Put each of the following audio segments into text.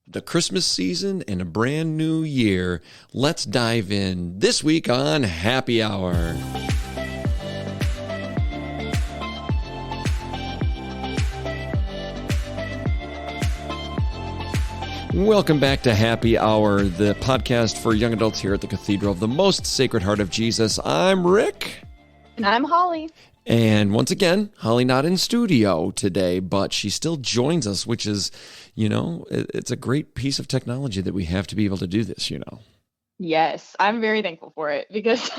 the Christmas season and a brand new year. Let's dive in this week on Happy Hour. Welcome back to Happy Hour, the podcast for young adults here at the Cathedral of the Most Sacred Heart of Jesus. I'm Rick. And I'm Holly. And once again, Holly not in studio today, but she still joins us, which is, it's a great piece of technology that we have to be able to do this, Yes, I'm very thankful for it because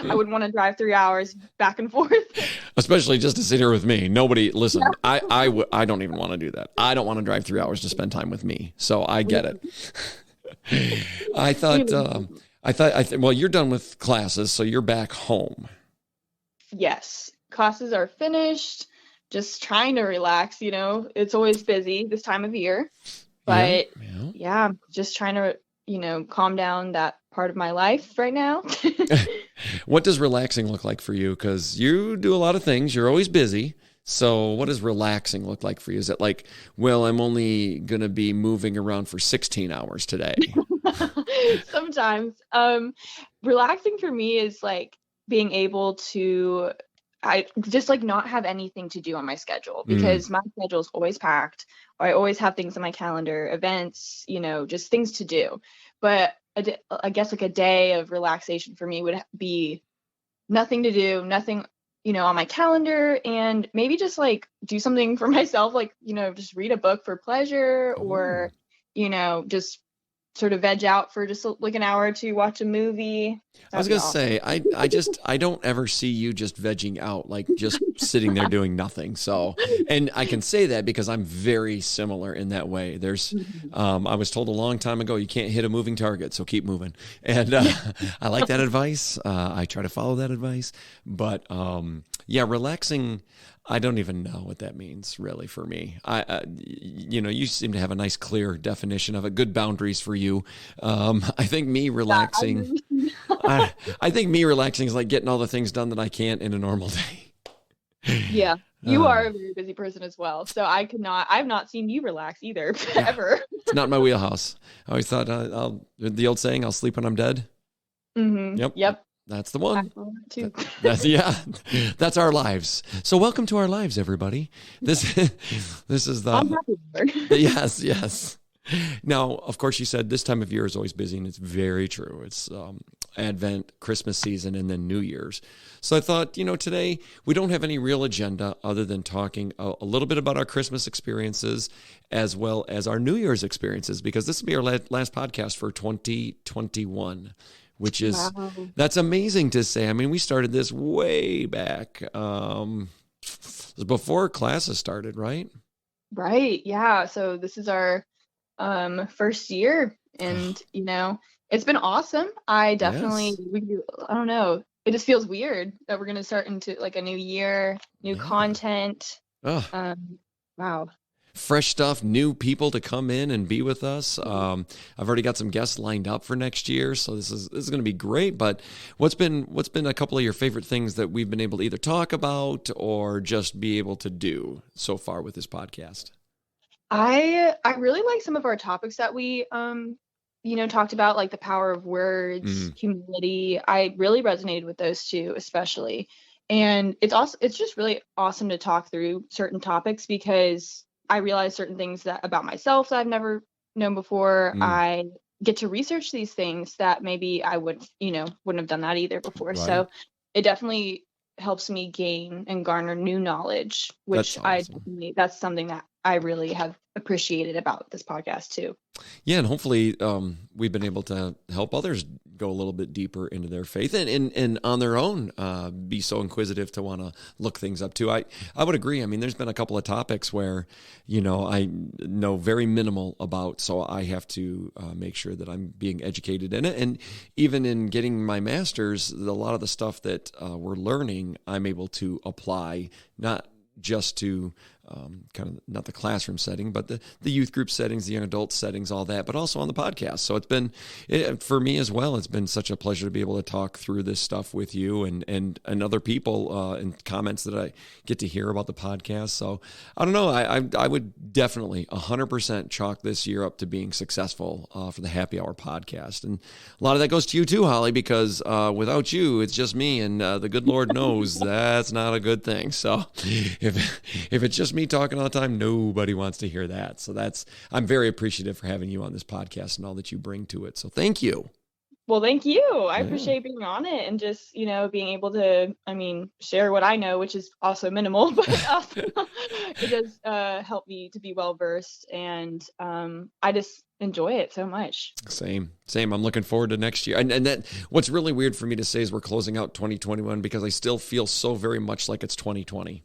I wouldn't want to drive 3 hours back and forth. Especially just to sit here with me. Listen, I don't even want to do that. I don't want to drive 3 hours to spend time with me. So I get it. I thought, well, you're done with classes, so you're back home. Yes, classes are finished. Just trying to relax, it's always busy this time of year, but yeah, just trying to, calm down that part of my life right now. What does relaxing look like for you? Because you do a lot of things. You're always busy. So what does relaxing look like for you? Is it like, well, I'm only going to be moving around for 16 hours today? Sometimes. Relaxing for me is like being able to not have anything to do on my schedule because my schedule is always packed. Or I always have things on my calendar, events, just things to do. But I guess like a day of relaxation for me would be nothing to do, nothing, on my calendar, and maybe just like do something for myself, like, just read a book for pleasure or, just sort of veg out for just like an hour to watch a movie. I was going to say, I don't ever see you just vegging out, like just sitting there doing nothing. So, and I can say that because I'm very similar in that way. I was told a long time ago, you can't hit a moving target, so keep moving. And I like that advice. I try to follow that advice, but relaxing, I don't even know what that means really for me. You seem to have a nice, clear definition of it. Good boundaries for you. I think me relaxing, I think me relaxing is like getting all the things done that I can't in a normal day. Yeah, you are a very busy person as well. So I've not seen you relax either, ever. It's not my wheelhouse. I always thought the old saying, I'll sleep when I'm dead. Mm-hmm. Yep. That's the one. Too. That's our lives. So welcome to our lives, everybody. This is the. I'm happy. Yes. Now, of course, you said this time of year is always busy, and it's very true. It's Advent, Christmas season, and then New Year's. So I thought, today we don't have any real agenda other than talking a little bit about our Christmas experiences as well as our New Year's experiences, because this will be our last podcast for 2021. Which is, That's amazing to say. I mean, we started this way back before classes started, right? Right. Yeah. So this is our first year, and it's been awesome. I definitely, I don't know. It just feels weird that we're gonna start into like a new year, new content. Wow. Fresh stuff, new people to come in and be with us. I've already got some guests lined up for next year, so this is going to be great. But what's been a couple of your favorite things that we've been able to either talk about or just be able to do so far with this podcast? I really like some of our topics that we talked about, like the power of words, humility. I really resonated with those two, especially. And it's just really awesome to talk through certain topics because I realize certain things about myself that I've never known before. I get to research these things that maybe I wouldn't have done that either before. Right. So it definitely helps me gain and garner new knowledge, which that's awesome. That's something that I really have appreciated about this podcast too. Yeah, and hopefully we've been able to help others go a little bit deeper into their faith and on their own be so inquisitive to want to look things up too. I would agree. I mean, there's been a couple of topics where, I know very minimal about, so I have to make sure that I'm being educated in it. And even in getting my master's, a lot of the stuff that we're learning, I'm able to apply, not just to kind of not the classroom setting, but the youth group settings, the young adult settings, all that, but also on the podcast. So it's been, for me as well, it's been such a pleasure to be able to talk through this stuff with you and other people and comments that I get to hear about the podcast. So I don't know, I would definitely 100% chalk this year up to being successful for the Happy Hour podcast. And a lot of that goes to you too, Holly, because without you, it's just me, and the good Lord knows that's not a good thing. So if it's just me talking all the time, nobody wants to hear that. So I'm very appreciative for having you on this podcast and all that you bring to it. So thank you. Well, thank you. I appreciate being on it and just, being able to, share what I know, which is also minimal, but it does help me to be well-versed, and I just enjoy it so much. Same. I'm looking forward to next year. And that what's really weird for me to say is we're closing out 2021 because I still feel so very much like it's 2020.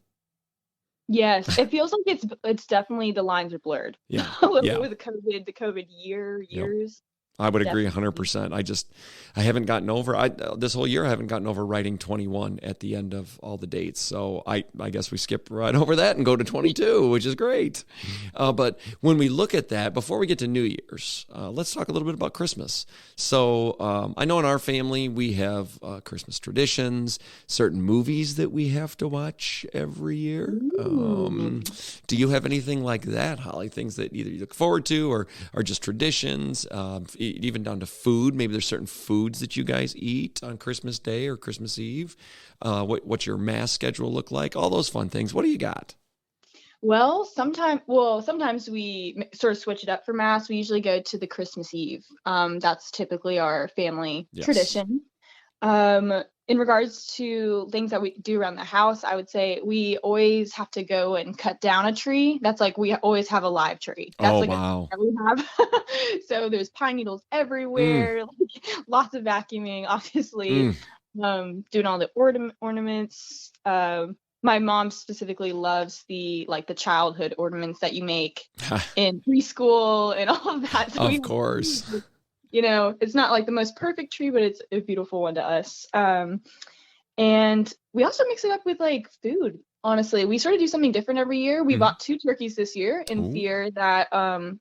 Yes, it feels like it's definitely, the lines are blurred. Yeah. A little bit with the COVID years. Yep. I would agree 100%. I haven't gotten over, this whole year I haven't gotten over writing 21 at the end of all the dates. So I guess we skip right over that and go to 22, which is great. But when we look at that, before we get to New Year's, let's talk a little bit about Christmas. So I know in our family, we have Christmas traditions, certain movies that we have to watch every year. Do you have anything like that, Holly? Things that either you look forward to or are just traditions? Even down to food. Maybe there's certain foods that you guys eat on Christmas Day or Christmas Eve. What's your mass schedule look like? All those fun things. What do you got? Well, sometimes we sort of switch it up for mass. We usually go to the Christmas Eve. That's typically our family tradition. In regards to things that we do around the house, I would say we always have to go and cut down a tree. That's like, we always have a live tree. That's wow. A we have. So there's pine needles everywhere, lots of vacuuming, obviously, doing all the ornaments. My mom specifically loves the childhood ornaments that you make in preschool and all of that. So of course. It's not like the most perfect tree, but it's a beautiful one to us. And we also mix it up with food. Honestly, we sort of do something different every year. We bought 2 turkeys this year in fear that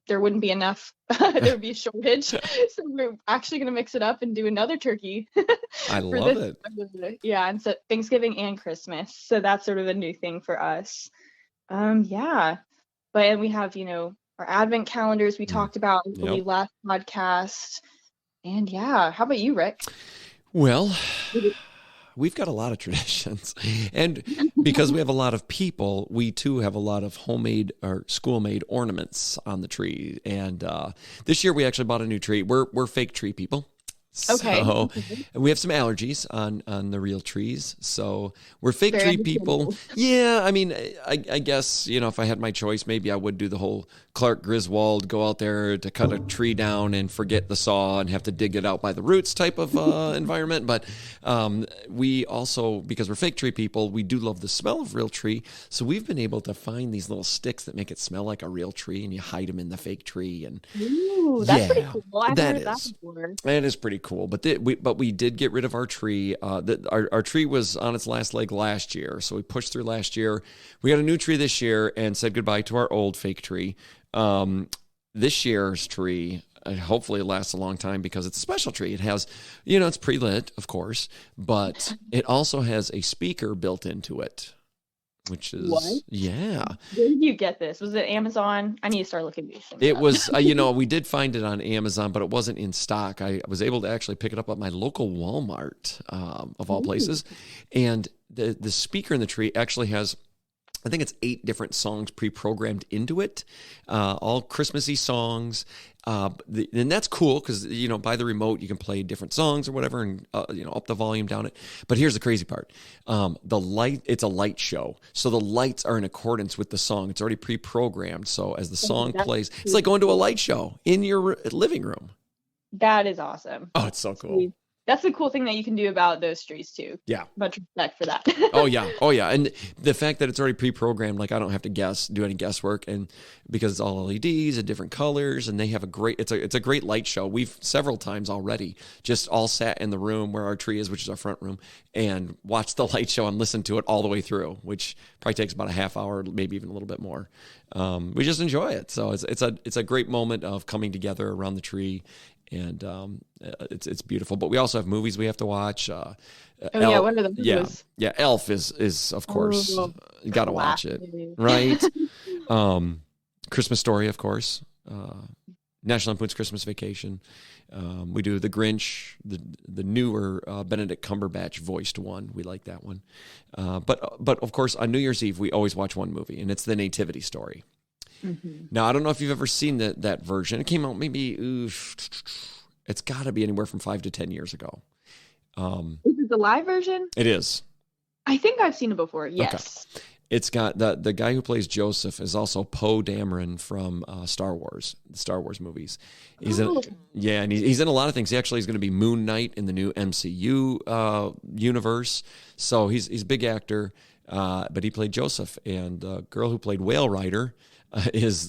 there wouldn't be enough. There would be a shortage. So we're actually going to mix it up and do another turkey. I love it. Yeah, and so Thanksgiving and Christmas. So that's sort of a new thing for us. But we have, our advent calendars we talked about in the last podcast. And how about you, Rick? Well, we've got a lot of traditions. And because we have a lot of people, we too have a lot of homemade or school-made ornaments on the tree. And this year we actually bought a new tree. We're fake tree people. Okay. So we have some allergies on the real trees. So we're fake tree people. Yeah. I guess, if I had my choice, maybe I would do the whole Clark Griswold, go out there to cut a tree down and forget the saw and have to dig it out by the roots type of environment. But we also, because we're fake tree people, we do love the smell of real tree. So we've been able to find these little sticks that make it smell like a real tree, and you hide them in the fake tree. And ooh, that's pretty cool. I've heard that before. That is pretty cool. But we did get rid of our tree. Our tree was on its last leg last year, so we pushed through last year. We got a new tree this year and said goodbye to our old fake tree. This year's tree, hopefully it lasts a long time because it's a special tree. It has, it's pre-lit, of course, but it also has a speaker built into it. Which is, yeah. Where did you get this? Was it Amazon? I need to start looking at these things. It was, we did find it on Amazon, but it wasn't in stock. I was able to actually pick it up at my local Walmart, of all places. And the speaker in the tree actually has, I think it's 8 different songs pre-programmed into it, all Christmassy songs. And that's cool because, by the remote, you can play different songs or whatever and, up the volume, down it. But here's the crazy part. It's a light show. So the lights are in accordance with the song. It's already pre-programmed. So as the song plays, it's like going to a light show in your living room. That is awesome. Oh, it's so cool. that's the cool thing that you can do about those trees too. Yeah. Much respect for that. Oh yeah. And the fact that it's already pre-programmed, like I don't have to do any guesswork, and because it's all LEDs and different colors, and they have it's a great light show. We've several times already just all sat in the room where our tree is, which is our front room, and watched the light show and listened to it all the way through, which probably takes about a half hour, maybe even a little bit more. We just enjoy it. So it's a great moment of coming together around the tree. And it's beautiful, but we also have movies we have to watch. What are the movies? Yeah. Elf is of course you got to watch it, right? Christmas Story, of course. National Lampoon's Christmas Vacation. We do The Grinch, the newer Benedict Cumberbatch voiced one. We like that one. But of course on New Year's Eve we always watch one movie, and it's The Nativity Story. Mm-hmm. Now, I don't know if you've ever seen that version. It came out maybe, it's got to be anywhere from 5 to 10 years ago. Is it the live version? It is. I think I've seen it before, yes. Okay. It's got, the guy who plays Joseph is also Poe Dameron from Star Wars, the Star Wars movies. He's in a lot of things. He actually is going to be Moon Knight in the new MCU universe. So he's a big actor, but he played Joseph. And the girl who played Whale Rider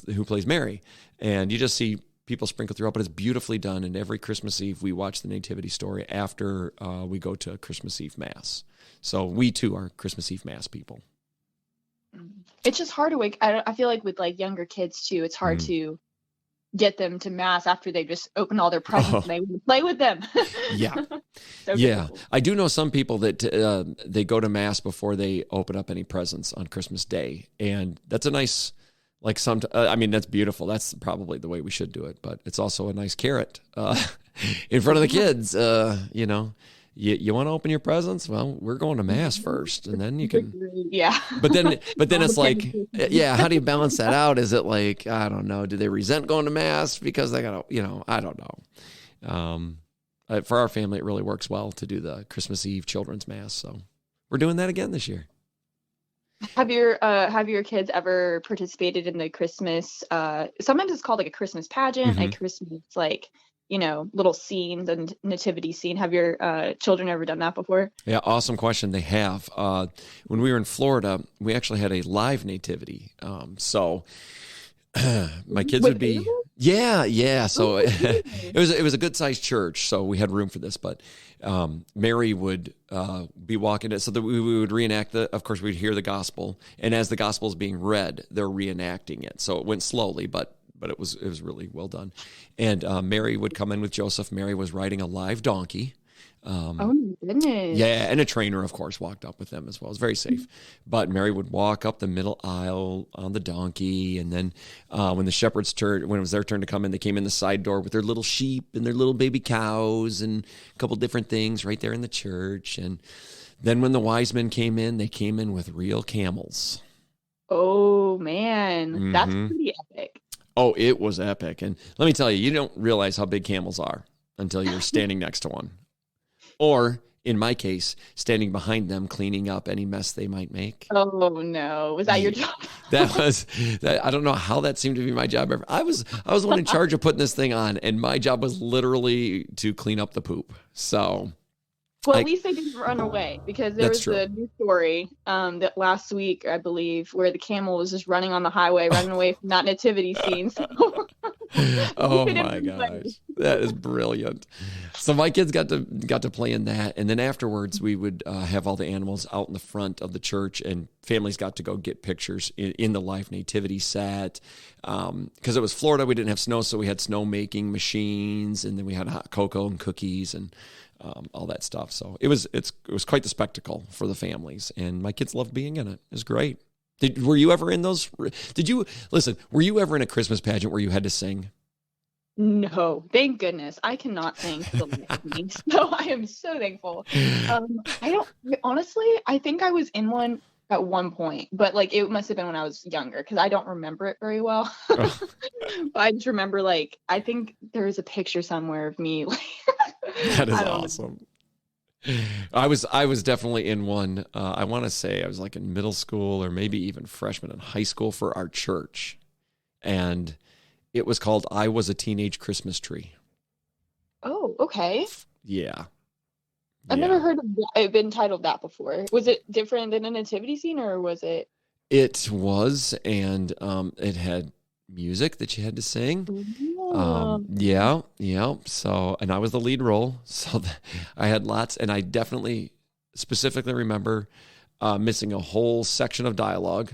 who plays Mary, and you just see people sprinkle throughout, but it's beautifully done. And every Christmas Eve we watch the Nativity Story after we go to Christmas Eve Mass. So we too are Christmas Eve Mass people. It's just hard to wake. I feel like with like younger kids too, it's hard to get them to Mass after they just open all their presents and they want to play with them. Yeah. So yeah. cool. I do know some people that they go to Mass before they open up any presents on Christmas Day, and that's a nice. Like that's beautiful. That's probably the way we should do it. But it's also a nice carrot in front of the kids. You want to open your presents? Well, we're going to Mass first, and then you can. Yeah. But then it's like, yeah. How do you balance that out? Is it like, I don't know? Do they resent going to Mass because they got to? I don't know. For our family, it really works well to do the Christmas Eve children's Mass. So we're doing that again this year. Have your kids ever participated in the Christmas? Sometimes it's called like a Christmas pageant, a Christmas little scene, the nativity scene. Have your children ever done that before? Yeah, awesome question. They have. When we were in Florida, we actually had a live nativity. So my kids would be. Yeah. So it was a good sized church, so we had room for this. But Mary would be walking it, so that we would reenact of course, we'd hear the gospel, and as the gospel is being read, they're reenacting it. So it went slowly, but it was really well done. And Mary would come in with Joseph. Mary was riding a live donkey. Oh my goodness. Yeah, and a trainer, of course, walked up with them as well. It was very safe. But Mary would walk up the middle aisle on the donkey, and then when the shepherds when it was their turn to come in, they came in the side door with their little sheep and their little baby cows and a couple different things right there in the church. And then when the wise men came in, they came in with real camels. Oh man, that's pretty epic. Oh, it was epic. And let me tell you, you don't realize how big camels are until you're standing next to one. Or, in my case, standing behind them, cleaning up any mess they might make. Oh no! Was that your job? That. I don't know how that seemed to be my job. I was the one in charge of putting this thing on, and my job was literally to clean up the poop. So, well, at least they didn't run away, because there was a new story that last week, I believe, where the camel was just running on the highway, running away from that nativity scene. So. Oh my gosh, that is brilliant. So my kids got to play in that, and then afterwards we would have all the animals out in the front of the church, and families got to go get pictures in the live nativity set. Because it was Florida, we didn't have snow, so we had snow making machines, and then we had hot cocoa and cookies and all that stuff. So it was quite the spectacle for the families, and my kids loved being in it. It was great. Were you ever in those? Were you ever in a Christmas pageant where you had to sing? No, thank goodness. I cannot sing for the life of me, so I am so thankful. I think I was in one at one point, but like it must have been when I was younger, because I don't remember it very well. But I just remember, like, I think there's a picture somewhere of me. That is awesome. I was definitely in one. I want to say I was like in middle school or maybe even freshman in high school for our church, and it was called "I Was a Teenage Christmas Tree." Oh, okay. Yeah. I've never Yeah. heard of it been titled that before. Was it different than a nativity scene, or was it? It was, and it had music that you had to sing. Oh. Yeah, yeah. So, and I was the lead role, so I had lots, and I definitely specifically remember missing a whole section of dialogue.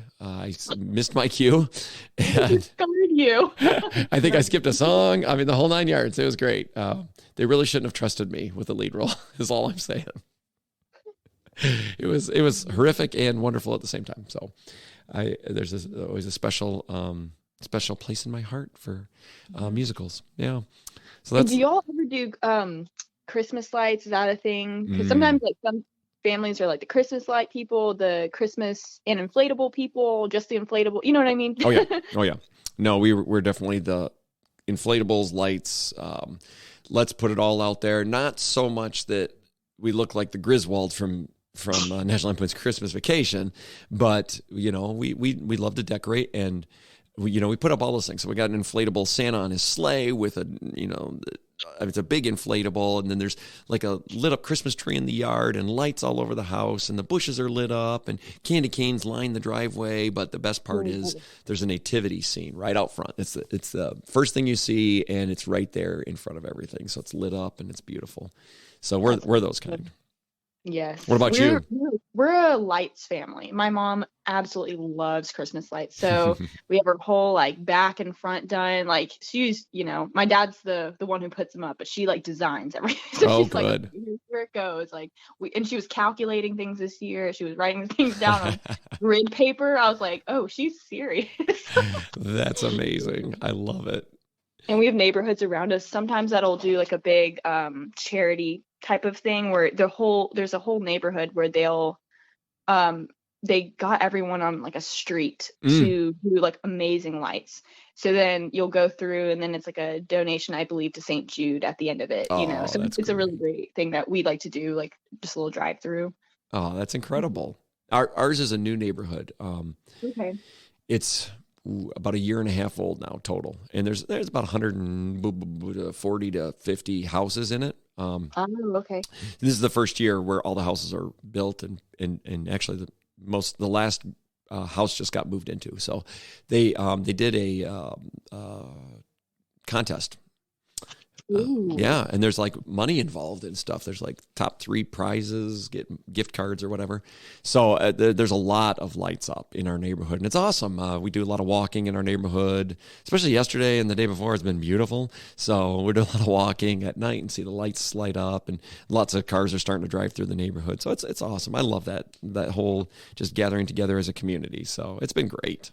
Missed my cue, and Discovered you. I think I skipped a song. I mean, the whole 9 yards. It was great. They really shouldn't have trusted me with the lead role. Is all I'm saying. It was horrific and wonderful at the same time. So, always a special place in my heart for musicals. Yeah. So And that's do y'all ever do Christmas lights? Is that a thing? Because sometimes like some families are like the Christmas light people, the Christmas and inflatable people, just the inflatable. You know what I mean? Oh yeah. Oh yeah. No, we're definitely the inflatables, lights. Let's put it all out there. Not so much that we look like the Griswolds from National Lampoon's Christmas Vacation, but we love to decorate, and we put up all those things. So we got an inflatable Santa on his sleigh with it's a big inflatable, and then there's like a lit up Christmas tree in the yard and lights all over the house, and the bushes are lit up and candy canes line the driveway. But the best part is there's a nativity scene right out front. It's the first thing you see, and it's right there in front of everything. So it's lit up and it's beautiful. So we're those kind. Yes. What about you? We're a lights family. My mom absolutely loves Christmas lights. So we have our whole like back and front done. Like she's, my dad's the one who puts them up, but she like designs everything. So she's good. Like, here's where it goes. Like and she was calculating things this year. She was writing things down on grid paper. I was like, oh, she's serious. That's amazing. I love it. And we have neighborhoods around us. Sometimes that'll do like a big charity type of thing where there's a whole neighborhood where they got everyone on like a street to do like amazing lights. So then you'll go through, and then it's like a donation, I believe, to St. Jude at the end of it. So it's a really great thing that we like to do, like just a little drive through. Oh, that's incredible. Ours is a new neighborhood. Okay. It's about a year and a half old now total, and there's about 140 to 50 houses in it. Okay. This is the first year where all the houses are built, and actually the last house just got moved into. So they did a contest. Yeah, and there's like money involved and stuff. There's like top 3 prizes, get gift cards or whatever. So there's a lot of lights up in our neighborhood, and it's awesome. We do a lot of walking in our neighborhood, especially yesterday and the day before. It's been beautiful. So we're doing a lot of walking at night and see the lights light up, and lots of cars are starting to drive through the neighborhood. So it's awesome. I love that whole just gathering together as a community. So it's been great.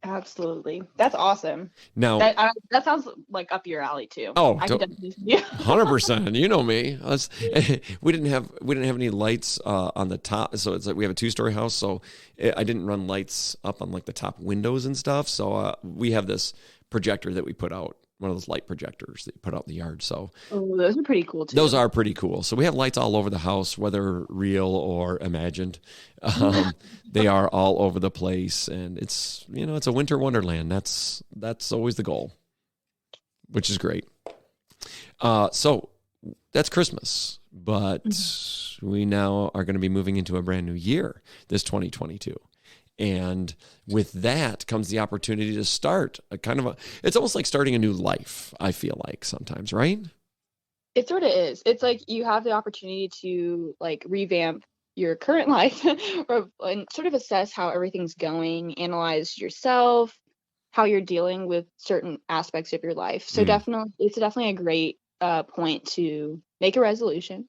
Absolutely. That's awesome. Now that sounds like up your alley too. Oh, I could definitely see you. 100%. You know me. We didn't have any lights on the top, so it's like we have a 2-story house, so I didn't run lights up on like the top windows and stuff. So we have this projector that we put out, one of those light projectors that you put out in the yard. So those are pretty cool too. Those are pretty cool. So we have lights all over the house, whether real or imagined. They are all over the place, and it's it's a winter wonderland. That's always the goal, which is great. So that's Christmas, but we now are going to be moving into a brand new year, this 2022. And with that comes the opportunity to start it's almost like starting a new life, I feel like sometimes, right? It sort of is. It's like you have the opportunity to like revamp your current life and sort of assess how everything's going, analyze yourself, how you're dealing with certain aspects of your life. So it's definitely a great point to make a resolution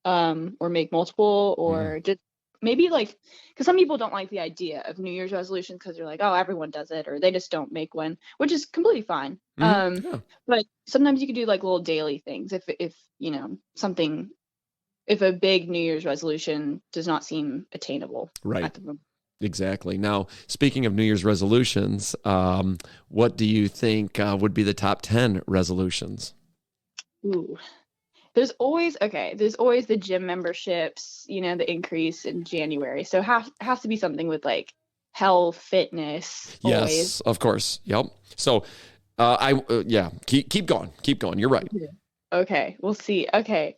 or make multiple, or just maybe like, because some people don't like the idea of New Year's resolutions because they're like, oh, everyone does it, or they just don't make one, which is completely fine. But sometimes you can do like little daily things if if a big New Year's resolution does not seem attainable. Right. At the moment. Exactly. Now, speaking of New Year's resolutions, what do you think would be the top 10 resolutions? Ooh. There's always the gym memberships, the increase in January. So has to be something with like health, fitness. Always. Yes, of course. Yep. So keep going. Keep going. You're right. Okay, we'll see. Okay.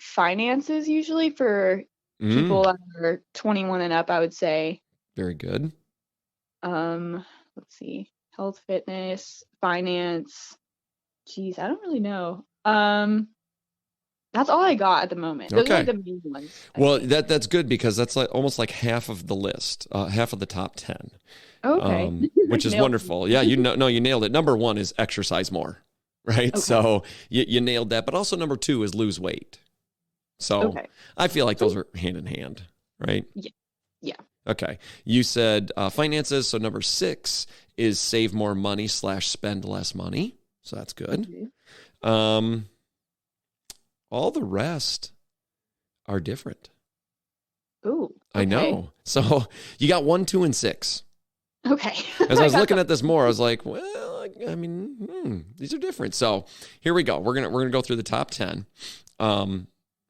finances usually for people that are 21 and up, I would say. Very good. Let's see. Health, fitness, finance. Geez, I don't really know. That's all I got at the moment. Those are like the main ones. Well, that's good because that's like almost like half of the list, half of the top 10. Okay. Which is wonderful. Yeah, you nailed it. Number 1 is exercise more, right? Okay. So you nailed that. But also number 2 is lose weight. So I feel like those are hand in hand, right? Yeah. Okay. You said finances. So number 6 is save more money / spend less money. So that's good. Mm-hmm. All the rest are different. Ooh. Okay. I know. So you got 1, 2, and 6. Okay. As I was looking at this more, I was like, well, I mean, these are different. So here we go. We're gonna go through the top 10.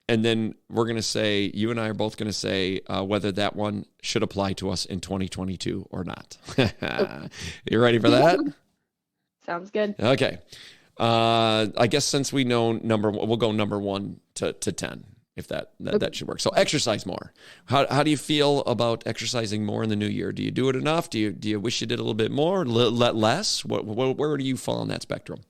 And then we're going to say, you and I are both going to say whether that one should apply to us in 2022 or not. You ready for that? Sounds good. Okay. I guess since we know we'll go number 1 to 10, if that should work. So exercise more. How do you feel about exercising more in the new year? Do you do it enough? Do you wish you did a little bit more, less? Where do you fall on that spectrum?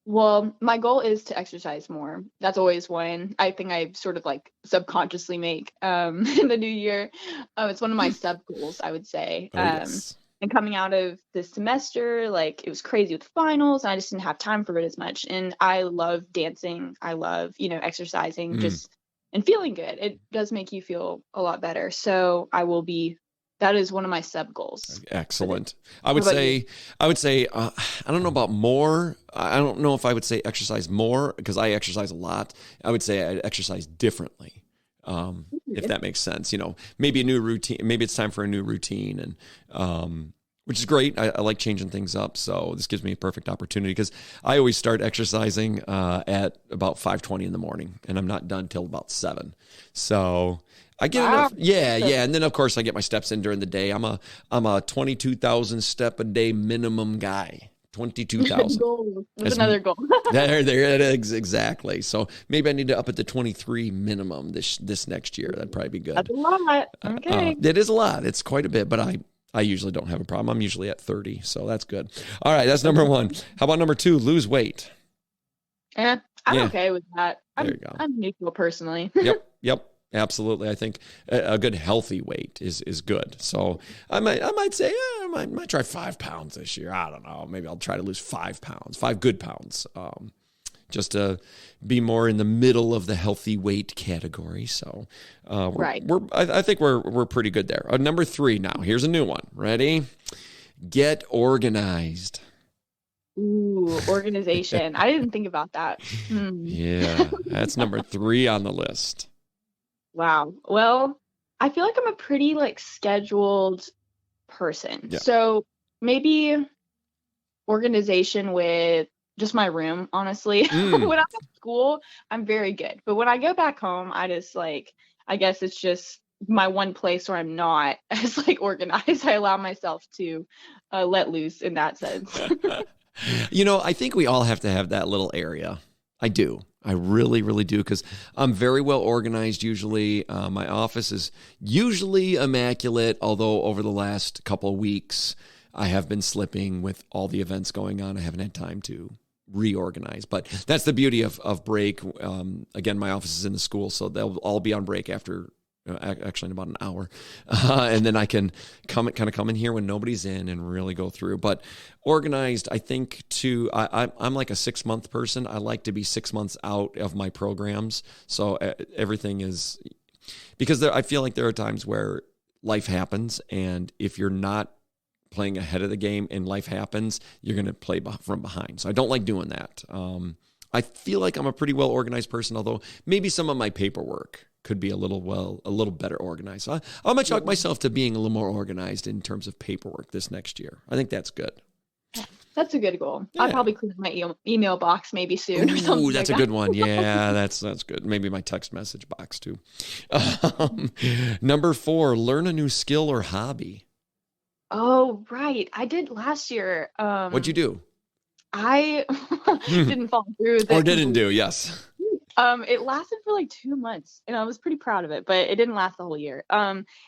Well, my goal is to exercise more. That's always one I think I sort of like subconsciously make in the new year. It's one of my sub goals, I would say. Yes. And coming out of this semester, like it was crazy with finals, and I just didn't have time for it as much. And I love dancing. I love, exercising, just and feeling good. It does make you feel a lot better. So that is one of my sub goals. Excellent. I would say, I don't know about more. I don't know if I would say exercise more because I exercise a lot. I would say I exercise differently. If that makes sense, maybe a new routine, maybe it's time for a new routine and, which is great. I like changing things up. So this gives me a perfect opportunity because I always start exercising, at about 5:20 in the morning and I'm not done till about 7. So I get enough. Yeah. And then of course I get my steps in during the day. I'm a 22,000 step a day minimum guy. 22,000. That's another goal. there it is, exactly. So maybe I need to up it to 23 minimum this next year. That'd probably be good. That's a lot. Okay. It is a lot. It's quite a bit, but I usually don't have a problem. I'm usually at 30, so that's good. All right, that's number 1. How about number 2? Lose weight. I'm okay with that. There you go. I'm neutral personally. Yep. Absolutely. I think a good healthy weight is good. So I might say, I might try 5 pounds this year. I don't know. Maybe I'll try to lose 5 pounds, 5 good pounds, just to be more in the middle of the healthy weight category. So I think we're pretty good there. Number 3 now. Here's a new one. Ready? Get organized. Ooh, organization. I didn't think about that. Yeah, that's number 3 on the list. Wow. Well, I feel like I'm a pretty scheduled person. Yeah. So maybe organization with just my room, honestly. When I'm at school, I'm very good. But when I go back home, I just I guess it's just my one place where I'm not as organized. I allow myself to let loose in that sense. I think we all have to have that little area. I do. I really, really do, because I'm very well organized usually. My office is usually immaculate, although over the last couple of weeks, I have been slipping with all the events going on. I haven't had time to reorganize, but that's the beauty of break. Again, my office is in the school, so they'll all be on break after actually in about an hour. And then I can come in here when nobody's in and really go through. But organized, I think I'm like a 6-month person. I like to be 6 months out of my programs. So everything is, because I feel like there are times where life happens. And if you're not playing ahead of the game and life happens, you're going to play from behind. So I don't like doing that. I feel like I'm a pretty well organized person, although maybe some of my paperwork could be a little better organized. So I'm going to chalk myself to being a little more organized in terms of paperwork this next year. I think that's good. That's a good goal. Yeah. I'll probably clean my email box maybe soon. Ooh, that's a good one. Yeah, that's good. Maybe my text message box too. Number 4, learn a new skill or hobby. Oh, right. I did last year. What'd you do? I didn't follow through with it. Or didn't do, yes. It lasted for like 2 months, and I was pretty proud of it, but it didn't last the whole year.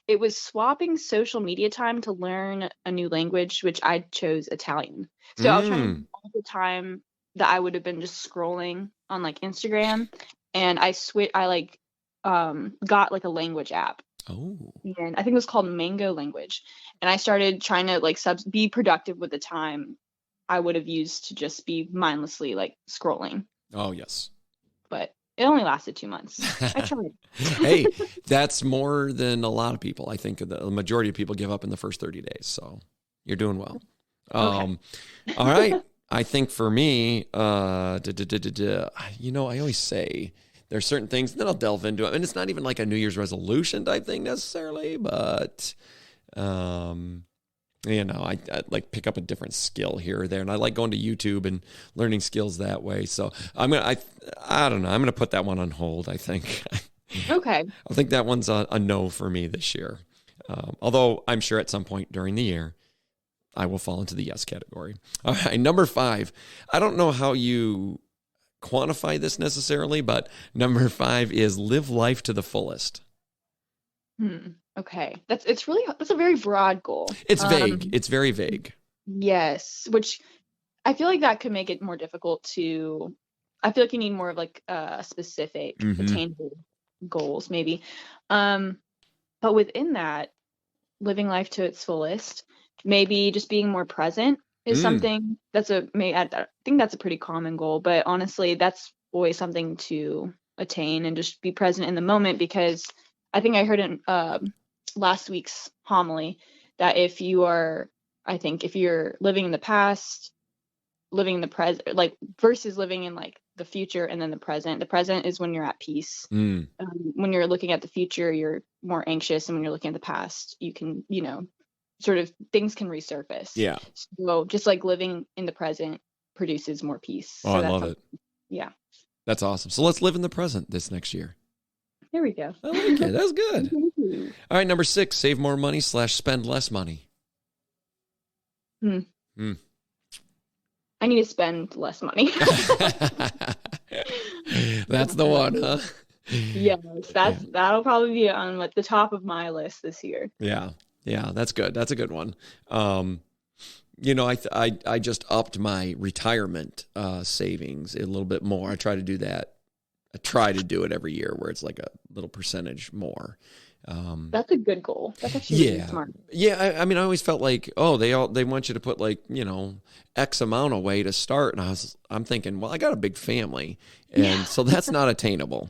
It was swapping social media time to learn a new language, which I chose Italian. So I was trying to Mm. use all the time that I would have been just scrolling on like Instagram, and I like got like a language app, Oh. and I think it was called Mango Language, and I started trying to like be productive with the time I would have used to just be mindlessly like scrolling, Oh, yes. but it only lasted 2 months. I tried. Hey, that's more than a lot of people. I think the majority of people give up in the first 30 days. So you're doing well. Okay. All right. I think for me, I always say there's certain things, and then I'll delve into it. And it's not even like a New Year's resolution type thing necessarily, but, I like pick up a different skill here or there. And I like going to YouTube and learning skills that way. So I don't know. I'm going to put that one on hold, I think. Okay. I think that one's a no for me this year. Although I'm sure at some point during the year, I will fall into the yes category. All right, number 5. I don't know how you quantify this necessarily, but number 5 is live life to the fullest. Okay. That's a very broad goal. It's vague. It's very vague. Yes, which I feel like that could make it more difficult to. I feel like you need more of like specific, attainable goals, maybe. But within that, living life to its fullest, maybe just being more present is something I think that's a pretty common goal, but honestly, that's always something to attain, and just be present in the moment, because I think I heard in last week's homily that if you're living in the past, living in the present, like versus living in like the future and then the present is when you're at peace. When you're looking at the future, you're more anxious, and when you're looking at the past, you can, sort of things can resurface. Yeah. So just like living in the present produces more peace. Oh, So I love it. Yeah. That's awesome. So let's live in the present this next year. There we go. I like it. That's good. All right, number 6, save more money / spend less money. I need to spend less money. That's the one, huh? Yes, that'll probably be on like the top of my list this year. Yeah, that's good. That's a good one. I just upped my retirement savings a little bit more. I try to do that. I try to do it every year, where it's like a little percentage more. That's a good goal. That's actually really smart. Yeah. I mean, I always felt like, they want you to put like, X amount away to start. And I'm thinking, well, I got a big family, and so that's not attainable.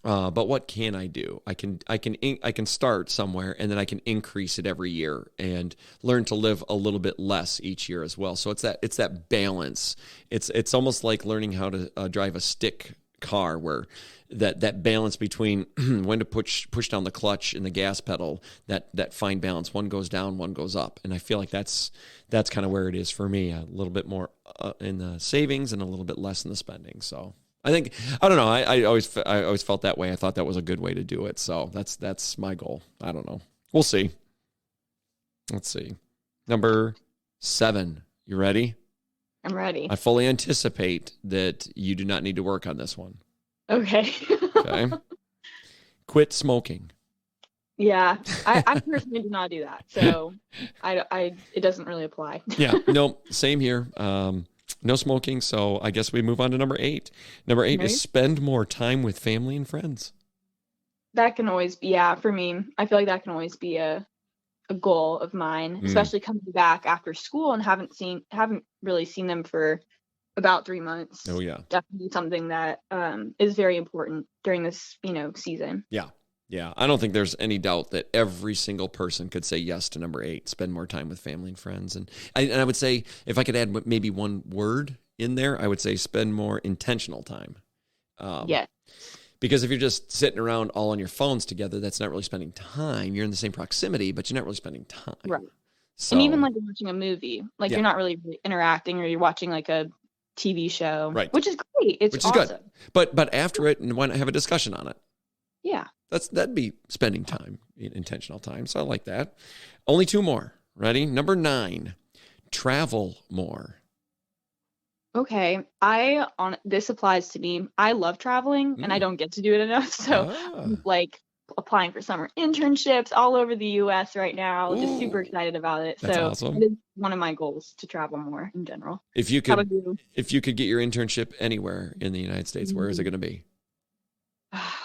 But what can I do? I can start somewhere, and then I can increase it every year and learn to live a little bit less each year as well. So it's that balance. It's almost like learning how to drive a stick car, where that balance between when to push down the clutch and the gas pedal, that fine balance, one goes down, one goes up. And I feel like that's kind of where it is for me, a little bit more in the savings and a little bit less in the spending. So I think, I don't know, I always felt that way. I thought that was a good way to do it. So that's my goal. I don't know. We'll see. Let's see. Number 7. You ready? I'm ready. I fully anticipate that you do not need to work on this one. Okay. Okay. Quit smoking. Yeah, I personally do not do that, so it doesn't really apply. Yeah, no, same here. No smoking. So I guess we move on to number 8. Number 8 is spend more time with family and friends. That can always be, for me, I feel like that can always be a goal of mine, especially coming back after school and haven't really seen them for about 3 months. Oh yeah. Definitely something that is very important during this, season. Yeah. Yeah. I don't think there's any doubt that every single person could say yes to number 8, spend more time with family and friends. And I would say, if I could add maybe one word in there, I would say spend more intentional time. Yes. Because if you're just sitting around all on your phones together, that's not really spending time. You're in the same proximity, but you're not really spending time. Right. So, and even like watching a movie, like you're not really interacting, or you're watching like a TV show, right? Which is great. It's awesome. Good. But after it, and want to have a discussion on it. Yeah. That'd be spending time, intentional time. So I like that. Only 2 more. Ready? Number 9, travel more. Okay. This applies to me. I love traveling and I Mm. don't get to do it enough. So I'm Ah. like applying for summer internships all over the US right now. Just super Ooh, excited about it. that's So it awesome. is one of my goals to travel more in general. If you How about could, you? if you could get your internship anywhere in the United States, where is it Mm. going to be?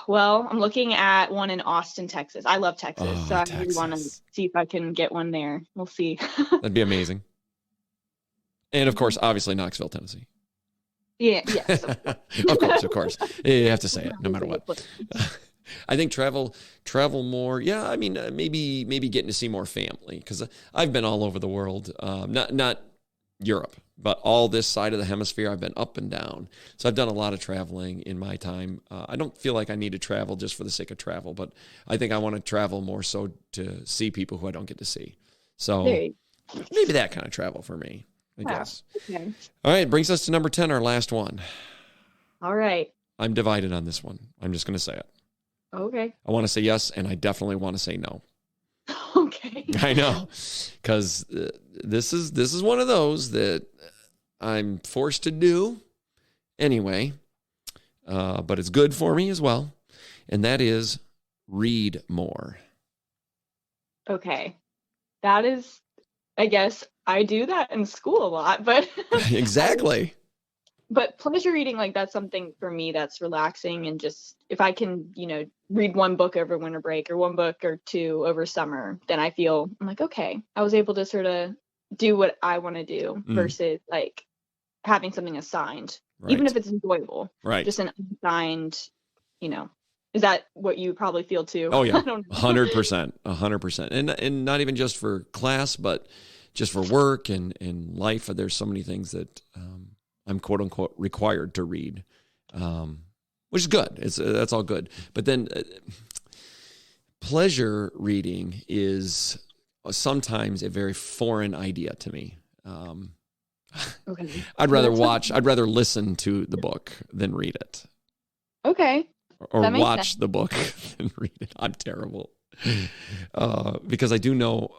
Well, I'm looking at one in Austin, Texas. I love Texas, so Oh, I really want to Texas. see if I can get one there. We'll see. That'd be amazing. And of course, obviously Knoxville, Tennessee. Yeah, yes, of course. Of course. You have to say it no matter what. But I think travel more. Yeah, I mean, maybe getting to see more family because I've been all over the world. Not Europe, but all this side of the hemisphere. I've been up and down, so I've done a lot of traveling in my time. I don't feel like I need to travel just for the sake of travel, but I think I want to travel more so to see people who I don't get to see. So there you maybe that kind of travel for me, I go. guess. Okay. All right, brings us to number 10, our last one. All right. I'm divided on this one. I'm just going to say it. Okay. I want to say yes, and I definitely want to say no. Okay. I know, because this is one of those that I'm forced to do anyway, but it's good for me as well, and that is read more. Okay. That is, I guess I do that in school a lot, but Exactly. but pleasure reading, like that's something for me that's relaxing and just if I can, read one book over winter break or one book or two over summer, then I'm like, okay, I was able to sort of do what I want to do versus like having something assigned, even if it's enjoyable, Right. just an unassigned, is that what you probably feel too? Oh yeah, I don't know. 100%, 100%, and not even just for class, but just for work and life. There's so many things that I'm quote unquote required to read, which is good. That's all good. But then pleasure reading is sometimes a very foreign idea to me. Okay. I'd rather listen to the book than read it. Okay. Or That makes watch sense. the book than read it. I'm terrible. Because I do know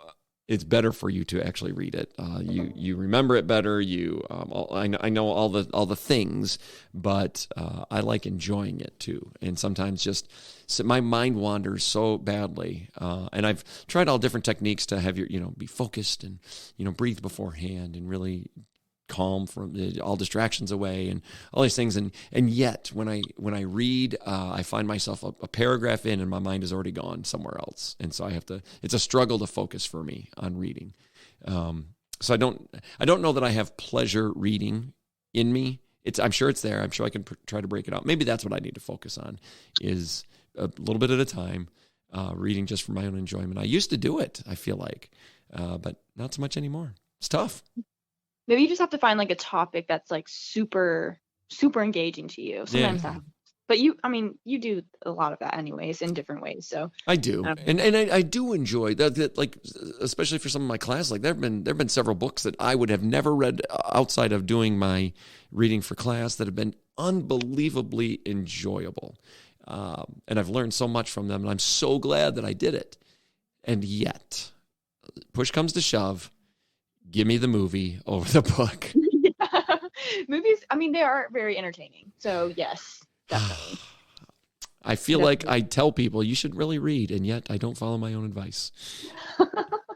it's better for you to actually read it. You remember it better. I know all the things, but I like enjoying it too. And sometimes my mind wanders so badly. And I've tried all different techniques to have be focused and breathe beforehand and really calm from all distractions away and all these things. And yet when I read, I find myself a paragraph in and my mind is already gone somewhere else. And so it's a struggle to focus for me on reading. So I don't know that I have pleasure reading in me. I'm sure it's there. I'm sure I can try to break it out. Maybe that's what I need to focus on is a little bit at a time, reading just for my own enjoyment. I used to do it, I feel like, but not so much anymore. It's tough. Maybe you just have to find like a topic that's like super, super engaging to you. Sometimes that helps. But you do a lot of that anyways in different ways. So I do, and I do enjoy that. Like, especially for some of my class, like there've been several books that I would have never read outside of doing my reading for class that have been unbelievably enjoyable, and I've learned so much from them, and I'm so glad that I did it. And yet, push comes to shove. Give me the movie over the book. Yeah. Movies, they are very entertaining. So yes, definitely. I feel like I tell people you should really read, and yet I don't follow my own advice.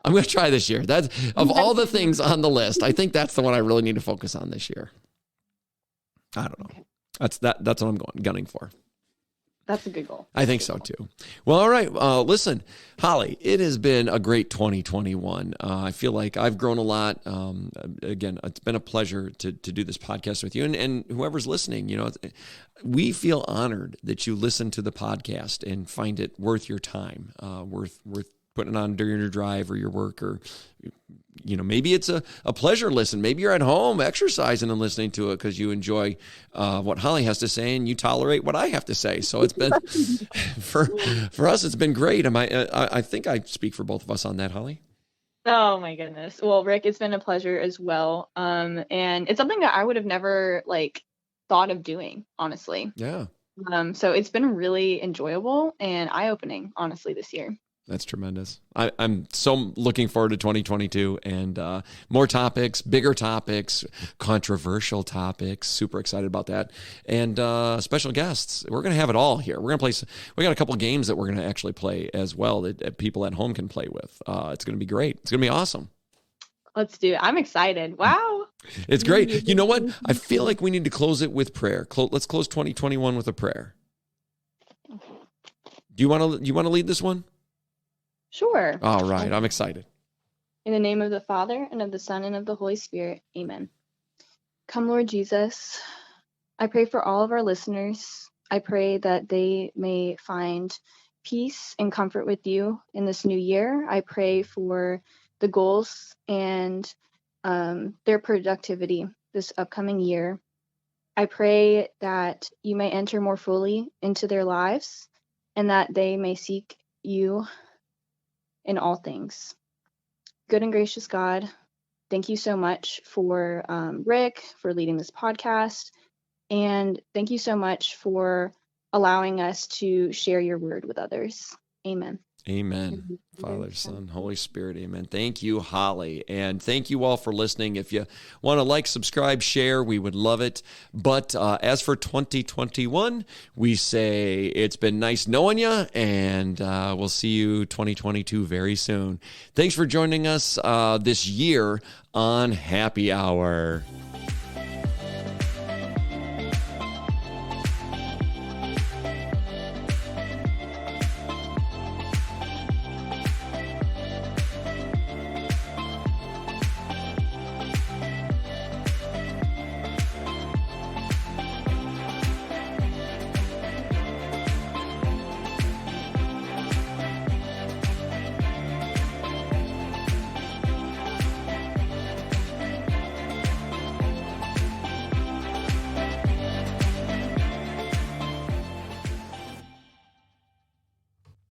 I'm going to try this year. That's of all the things on the list, I think that's the one I really need to focus on this year. I don't know. Okay. That's what I'm gunning for. That's a good goal. I think so too. Well, all right. Listen, Holly, it has been a great 2021. I feel like I've grown a lot. Again, it's been a pleasure to do this podcast with you and whoever's listening. We feel honored that you listen to the podcast and find it worth your time, worth putting it on during your drive or your work or maybe it's a pleasure listen. Maybe you're at home exercising and listening to it because you enjoy what Holly has to say and you tolerate what I have to say. So it's been for us, it's been great. I think I speak for both of us on that, Holly. Oh my goodness. Well, Rick, it's been a pleasure as well. And it's something that I would have never thought of doing, honestly. Yeah. So it's been really enjoyable and eye-opening, honestly, this year. That's tremendous. I'm so looking forward to 2022 and more topics, bigger topics, controversial topics. Super excited about that. And special guests. We're going to have it all here. We're going to play. We got a couple games that we're going to actually play as well that people at home can play with. It's going to be great. It's going to be awesome. Let's do it. I'm excited. Wow. It's great. You know what? I feel like we need to close it with prayer. Let's close 2021 with a prayer. Do you want to lead this one? Sure. All right. I'm excited. In the name of the Father, and of the Son, and of the Holy Spirit. Amen. Come, Lord Jesus. I pray for all of our listeners. I pray that they may find peace and comfort with you in this new year. I pray for the goals and their productivity this upcoming year. I pray that you may enter more fully into their lives and that they may seek you in all things. Good and gracious God, thank you so much for Rick, for leading this podcast. And thank you so much for allowing us to share your word with others. Amen. Amen. Father, Son, Holy Spirit. Amen. Thank you, Holly. And thank you all for listening. If you want to like, subscribe, share, we would love it. But as for 2021, we say it's been nice knowing you, and we'll see you 2022 very soon. Thanks for joining us this year on Happy Hour.